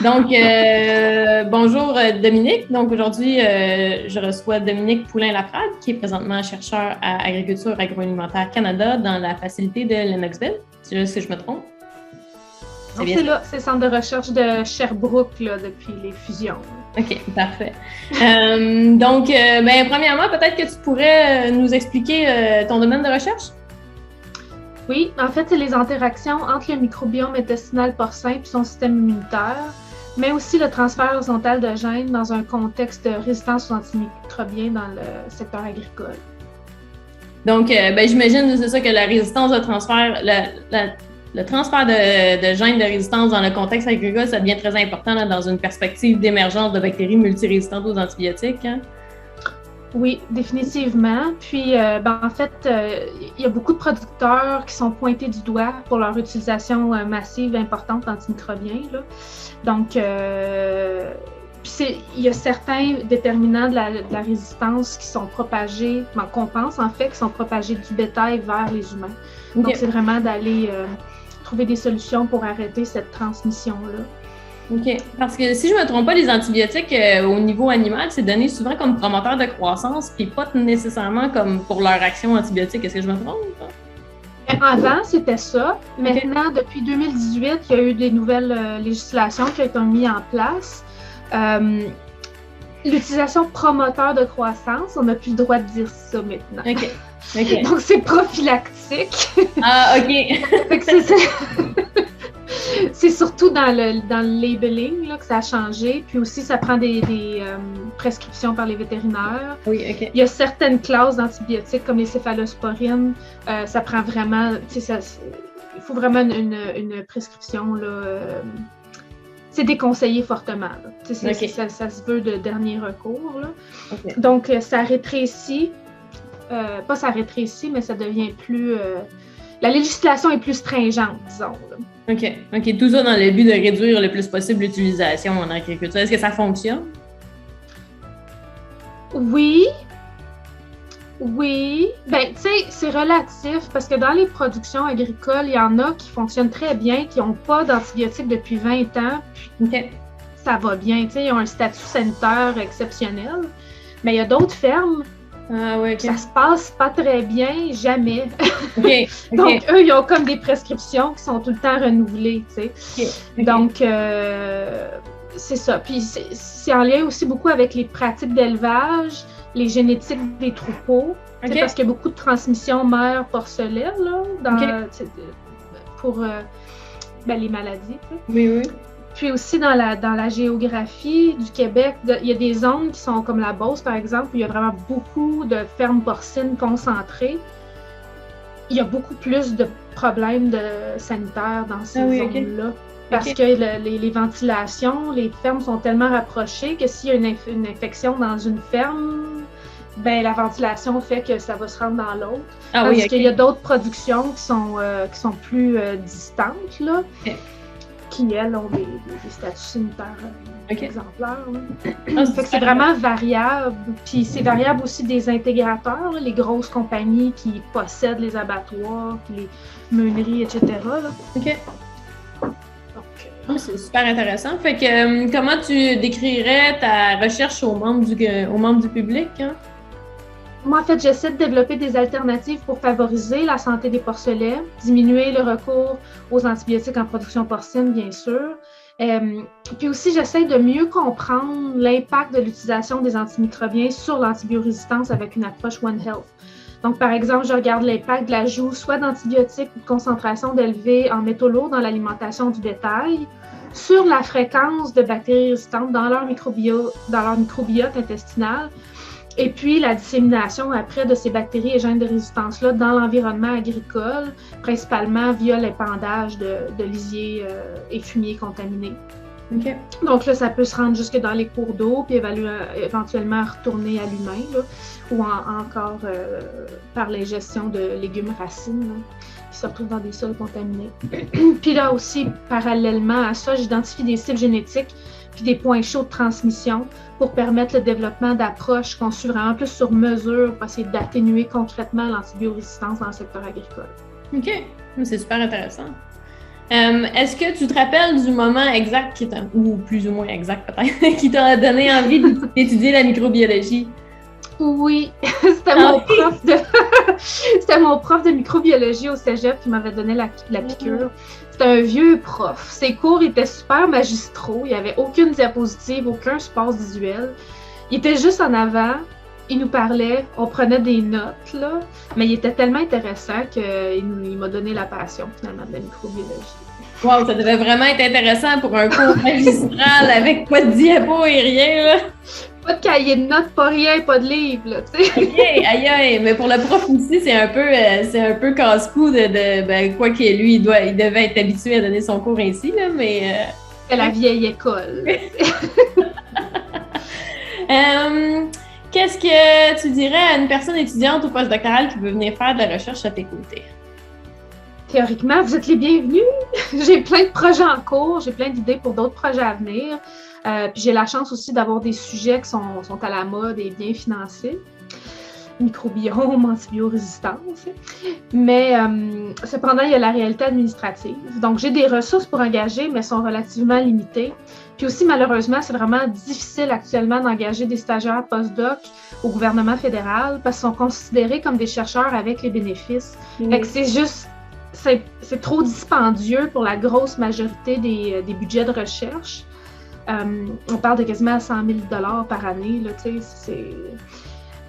Donc, bonjour Dominique. Donc, aujourd'hui, je reçois Dominique Poulin-Laprade, qui est présentement chercheur à Agriculture Agroalimentaire Canada dans la facilité de Lennoxville. C'est là si je me trompe. C'est là, c'est le centre de recherche de Sherbrooke là, depuis les fusions. OK, parfait. Donc, premièrement, peut-être que tu pourrais nous expliquer ton domaine de recherche? Oui, en fait, c'est les interactions entre le microbiome intestinal porcin et son système immunitaire, mais aussi le transfert horizontal de gènes dans un contexte de résistance aux antimicrobiens dans le secteur agricole. Donc, j'imagine, c'est ça, que la résistance de transfert, le transfert de gènes de résistance dans le contexte agricole, ça devient très important là, dans une perspective d'émergence de bactéries multirésistantes aux antibiotiques. Hein? Oui, définitivement. Puis, en fait, il y a beaucoup de producteurs qui sont pointés du doigt pour leur utilisation massive et importante d'antimicrobiens. Là. Donc, il y a certains déterminants de la résistance qui sont propagés, qu'on pense en fait, qui sont propagés du bétail vers les humains. Okay. Donc, c'est vraiment d'aller trouver des solutions pour arrêter cette transmission-là. OK. Parce que si je ne me trompe pas, les antibiotiques au niveau animal, c'est donné souvent comme promoteur de croissance, puis pas nécessairement comme pour leur action antibiotique. Est-ce que je me trompe? Avant, c'était ça. Maintenant, depuis 2018, il y a eu des nouvelles législations qui ont été mises en place. L'utilisation promoteur de croissance, on n'a plus le droit de dire ça maintenant. OK. Okay. Donc, c'est prophylactique. Ah, OK. C'est surtout dans le labeling là, que ça a changé. Puis aussi, ça prend des prescriptions par les vétérinaires. Oui, OK. Il y a certaines classes d'antibiotiques, comme les céphalosporines. Ça prend vraiment... il faut vraiment une prescription. Là, c'est déconseillé fortement. Okay. Ça se veut de dernier recours. Là. Okay. Donc, ça rétrécit. Pas ça rétrécit, mais ça devient plus... la législation est plus stringente, disons. Là. OK. Tout ça dans le but de réduire le plus possible l'utilisation en agriculture. Est-ce que ça fonctionne? Oui. Ben, tu sais, c'est relatif parce que dans les productions agricoles, il y en a qui fonctionnent très bien, qui n'ont pas d'antibiotiques depuis 20 ans. Puis ça va bien, tu sais, ils ont un statut sanitaire exceptionnel. Mais il y a d'autres fermes. Ça se passe pas très bien, jamais. Okay. Donc, eux, ils ont comme des prescriptions qui sont tout le temps renouvelées, tu sais. Okay. Donc, c'est ça. Puis, c'est en lien aussi beaucoup avec les pratiques d'élevage, les génétiques des troupeaux, parce qu'il y a beaucoup de transmission mère-porcelaine, là, pour les maladies. Oui. Puis aussi dans la géographie du Québec, il y a des zones qui sont comme la Beauce, par exemple, où il y a vraiment beaucoup de fermes porcines concentrées. Il y a beaucoup plus de problèmes sanitaires dans ces zones-là. Parce que les ventilations, les fermes sont tellement rapprochées que s'il y a une infection dans une ferme, ben la ventilation fait que ça va se rendre dans l'autre. Parce qu'il y a d'autres productions qui sont plus distantes, là. Qui, elles, ont des statuts sanitaires exemplaires. Fait que c'est vraiment variable. Puis c'est variable aussi des intégrateurs, là, les grosses compagnies qui possèdent les abattoirs, les meuneries, etc. Là. OK. Donc, c'est super intéressant. Fait que comment tu décrirais ta recherche aux membres du public? Hein? Moi, en fait, j'essaie de développer des alternatives pour favoriser la santé des porcelets, diminuer le recours aux antibiotiques en production porcine, bien sûr. Puis aussi, j'essaie de mieux comprendre l'impact de l'utilisation des antimicrobiens sur l'antibiorésistance avec une approche One Health. Donc, par exemple, je regarde l'impact de l'ajout soit d'antibiotiques ou de concentration d'élevés en métaux lourds dans l'alimentation du bétail, sur la fréquence de bactéries résistantes dans leur microbiote intestinal, et puis la dissémination après de ces bactéries et gènes de résistance-là dans l'environnement agricole, principalement via l'épandage de lisiers et fumiers contaminés. Okay. Donc là, ça peut se rendre jusque dans les cours d'eau, puis éventuellement retourner à l'humain, là, ou encore par l'ingestion de légumes racines, là, qui se retrouvent dans des sols contaminés. Puis là aussi, parallèlement à ça, j'identifie des cibles génétiques puis des points chauds de transmission pour permettre le développement d'approches conçues vraiment plus sur mesure pour essayer d'atténuer concrètement l'antibiorésistance dans le secteur agricole. OK. C'est super intéressant. Est-ce que tu te rappelles du moment exact ou plus ou moins exact peut-être, qui t'a donné envie d'étudier la microbiologie? Oui, c'était mon prof de microbiologie au cégep qui m'avait donné la piqûre. C'était un vieux prof. Ses cours étaient super magistraux. Il n'y avait aucune diapositive, aucun support visuel. Il était juste en avant. Il nous parlait, on prenait des notes, là, mais il était tellement intéressant qu'il m'a donné la passion, finalement, de la microbiologie. Wow, ça devait vraiment être intéressant pour un cours magistral avec pas de diapo et rien, là. Pas de cahier de notes, pas rien, pas de livre, là, tu sais. OK, aïe, mais pour le prof aussi, c'est un peu casse-cou quoi que lui, il devait être habitué à donner son cours ainsi, là, mais... C'est la vieille école. Qu'est-ce que tu dirais à une personne étudiante ou postdoctorale qui veut venir faire de la recherche à tes côtés? Théoriquement, vous êtes les bienvenus. J'ai plein de projets en cours, j'ai plein d'idées pour d'autres projets à venir. Puis j'ai la chance aussi d'avoir des sujets qui sont à la mode et bien financés. Microbiome, antibiorésistance. Mais cependant, il y a la réalité administrative. Donc, j'ai des ressources pour engager, mais sont relativement limitées. Puis aussi, malheureusement, c'est vraiment difficile actuellement d'engager des stagiaires post-doc au gouvernement fédéral parce qu'ils sont considérés comme des chercheurs avec les bénéfices. Fait que c'est trop dispendieux pour la grosse majorité des budgets de recherche. On parle de quasiment 100 000 $ par année, là, tu sais,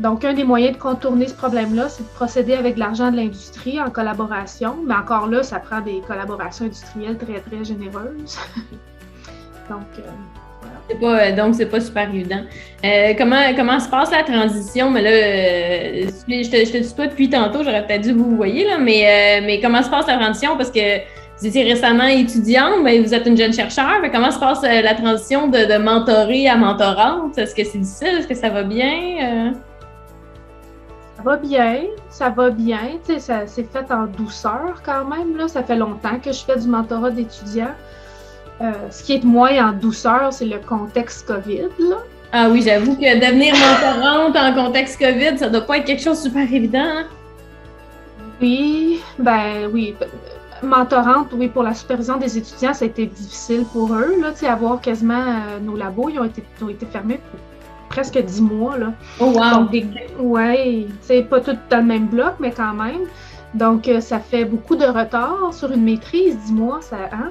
Donc, un des moyens de contourner ce problème-là, c'est de procéder avec de l'argent de l'industrie en collaboration. Mais encore là, ça prend des collaborations industrielles très, très généreuses. Donc, voilà. Donc, c'est pas super évident. Comment se passe la transition? Mais là, je te tutoie depuis tantôt, j'aurais peut-être dû vous voyez, là, mais comment se passe la transition? Parce que vous étiez récemment étudiante, mais vous êtes une jeune chercheure. Mais comment se passe la transition de mentorée à mentorante? Est-ce que c'est difficile? Est-ce que ça va bien? Ça va bien. Tu sais, ça s'est fait en douceur quand même. Là. Ça fait longtemps que je fais du mentorat d'étudiants. Ce qui est moins en douceur, c'est le contexte COVID, là. Ah oui, j'avoue que devenir mentorante en contexte COVID, ça doit pas être quelque chose de super évident. Hein? Oui. Mentorante, oui, pour la supervision des étudiants, ça a été difficile pour eux, là, tu sais, avoir quasiment nos labos, ils ont été fermés pour presque 10 mois, là. Oh wow! Donc, tu sais, pas tout dans le même bloc, mais quand même. Donc, ça fait beaucoup de retard sur une maîtrise, 10 mois, ça, hein?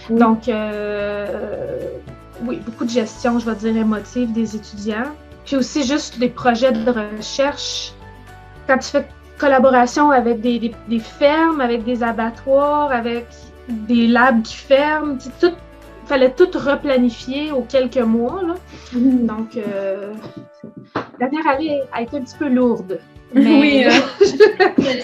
Oui. Donc, oui, beaucoup de gestion, je vais dire, émotive des étudiants. Puis aussi, juste des projets de recherche. Quand tu fais collaboration avec des fermes, avec des abattoirs, avec des labs qui ferment, il fallait tout replanifier aux quelques mois, là. Donc, la dernière année a été un petit peu lourde. Mais... Oui,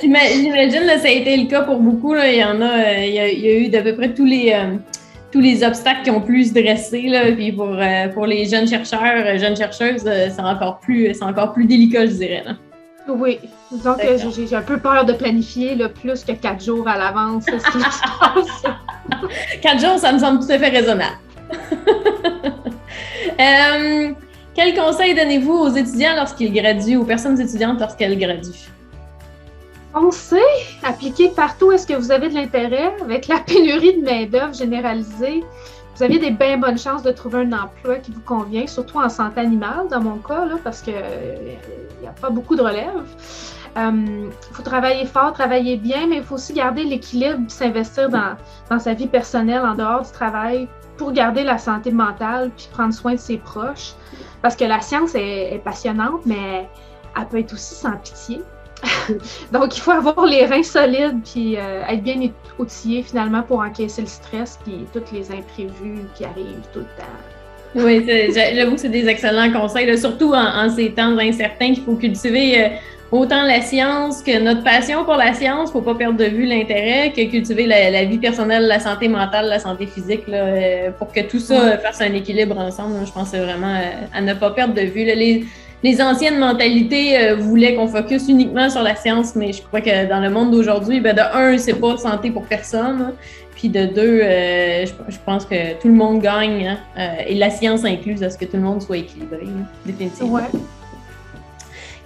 j'imagine que ça a été le cas pour beaucoup. Là. Il y a eu d'à peu près tous les obstacles qui ont pu se dresser. Là. Puis pour les jeunes chercheurs, jeunes chercheuses, c'est encore plus délicat, je dirais. Là. Oui, donc j'ai un peu peur de planifier là, plus que 4 jours à l'avance. Ce qui se passe. 4 jours, ça me semble tout à fait raisonnable. Quel conseil donnez-vous aux étudiants lorsqu'ils graduent, aux personnes étudiantes lorsqu'elles graduent? Foncez, appliquez partout où est-ce que vous avez de l'intérêt. Avec la pénurie de main-d'œuvre généralisée, vous avez des bien bonnes chances de trouver un emploi qui vous convient, surtout en santé animale, dans mon cas, là, parce qu'il n'y a pas beaucoup de relève. Il faut travailler fort, travailler bien, mais il faut aussi garder l'équilibre, s'investir dans sa vie personnelle en dehors du travail pour garder la santé mentale puis prendre soin de ses proches. Parce que la science est passionnante, mais elle peut être aussi sans pitié. Donc, il faut avoir les reins solides puis être bien outillé finalement pour encaisser le stress puis tous les imprévus qui arrivent tout le temps. Oui, j'avoue que c'est des excellents conseils, là, surtout en ces temps incertains qu'il faut cultiver autant la science que notre passion pour la science. Il ne faut pas perdre de vue l'intérêt, que cultiver la vie personnelle, la santé mentale, la santé physique, là, pour que tout ça fasse un équilibre ensemble. Là, je pense que c'est vraiment à ne pas perdre de vue. Là, les anciennes mentalités voulaient qu'on focus uniquement sur la science, mais je crois que dans le monde d'aujourd'hui, de un, c'est pas santé pour personne, hein, puis de deux, je pense que tout le monde gagne, hein, et la science incluse à ce que tout le monde soit équilibré, hein, définitivement. Ouais.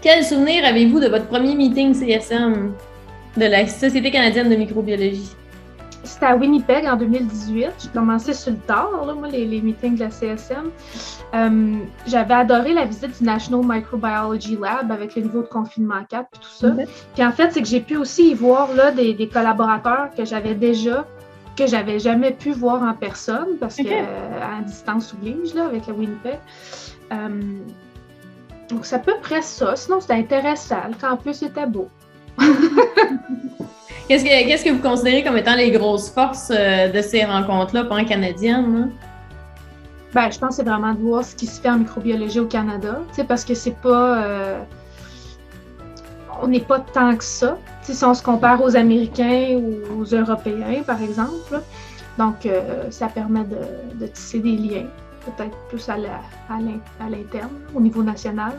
Quel souvenir avez-vous de votre premier meeting CSM de la Société canadienne de microbiologie? C'était à Winnipeg en 2018. J'ai commencé sur le tard, là, moi, les meetings de la CSM. J'avais adoré la visite du National Microbiology Lab avec le niveau de confinement 4 et tout ça. Puis en fait, c'est que j'ai pu aussi y voir là, des collaborateurs que j'avais jamais pu voir en personne parce que à distance oblige là, avec la Winnipeg. Donc, c'est à peu près ça. Sinon, c'était intéressant. Le campus était beau. Qu'est-ce que vous considérez comme étant les grosses forces de ces rencontres-là pan-canadiennes? Ben, je pense que c'est vraiment de voir ce qui se fait en microbiologie au Canada, parce que c'est pas... on n'est pas tant que ça, si on se compare aux Américains ou aux Européens, par exemple. Là. Donc, ça permet de tisser des liens, peut-être plus à l'interne, au niveau national.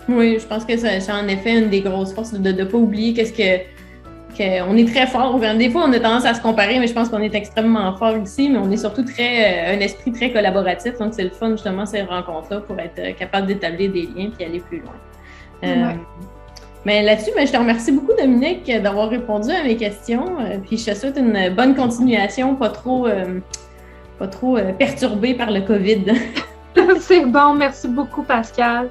Oui, je pense que c'est en effet une des grosses forces de ne pas oublier qu'on est très fort. Des fois, on a tendance à se comparer, mais je pense qu'on est extrêmement fort ici, mais on est surtout un esprit très collaboratif. Donc, c'est le fun, justement, ces rencontres-là pour être capable d'établir des liens et aller plus loin. Mais là-dessus, je te remercie beaucoup, Dominique, d'avoir répondu à mes questions. Puis je te souhaite une bonne continuation, pas trop perturbée par le COVID. C'est bon, merci beaucoup, Pascal.